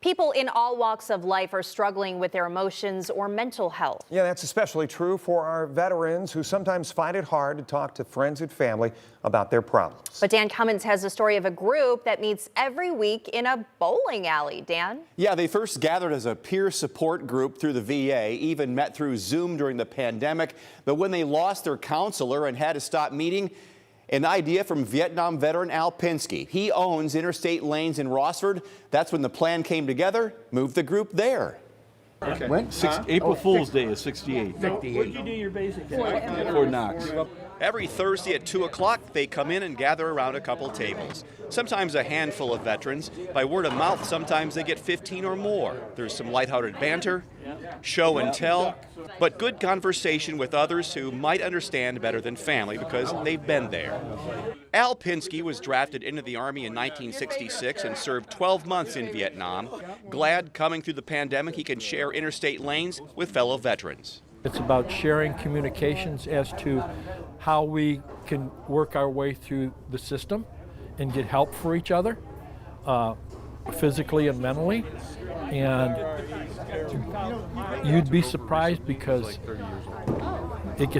People in all walks of life are struggling with their emotions or mental health. Yeah, that's especially true for our veterans who sometimes find it hard to talk to friends and family about their problems. But Dan Cummins has a story of a group that meets every week in a bowling alley. Dan? Yeah, they first gathered as a peer support group through the VA, even met through Zoom during the pandemic. But when they lost their counselor and had to stop meeting, an idea from Vietnam veteran Al Pinski. He owns Interstate Lanes in Rossford. That's when the plan came together, moved the group there. Okay. When? April Fool's Day is 68. 58. What did you do your basic? Fort Knox. Every Thursday at 2 o'clock, they come in and gather around a couple tables. Sometimes a handful of veterans. By word of mouth, sometimes they get 15 or more. There's some lighthearted banter, show and tell, but good conversation with others who might understand better than family because they've been there. Al Pinski was drafted into the Army in 1966 and served 12 months in Vietnam. Glad coming through the pandemic he can share interstate lanes with fellow veterans. It's about sharing communications as to how we can work our way through the system and get help for each other, physically and mentally. And you'd be surprised because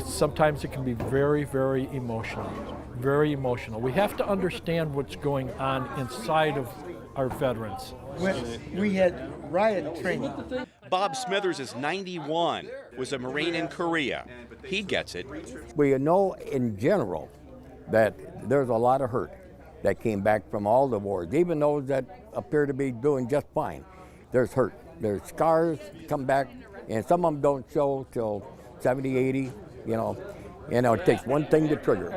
sometimes it can be very, very emotional. Very emotional. We have to understand what's going on inside of our veterans. We had riot training. Bob Smithers is 91, was a Marine in Korea. He gets it. We know in general that there's a lot of hurt that came back from all the wars, even those that appear to be doing just fine. There's hurt. There's scars come back, and some of them don't show till 70, 80, it takes one thing to trigger.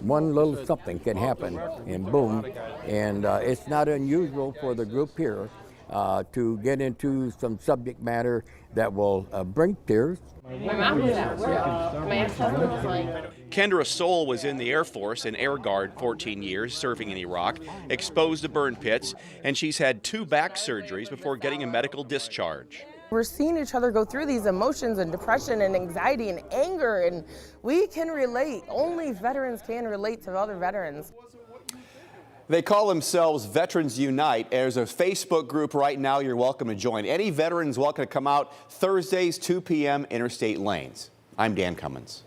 One little something can happen, and boom. And it's not unusual for the group here to get into some subject matter that will bring tears. Kendra Soul was in the Air Force and Air Guard 14 years, serving in Iraq, exposed to burn pits, and she's had 2 back surgeries before getting a medical discharge. We're seeing each other go through these emotions and depression and anxiety and anger, and we can relate. Only veterans can relate to other veterans. They call themselves Veterans Unite. There's a Facebook group right now you're welcome to join. Any veterans welcome to come out Thursdays, 2 p.m., Interstate Lanes. I'm Dan Cummins.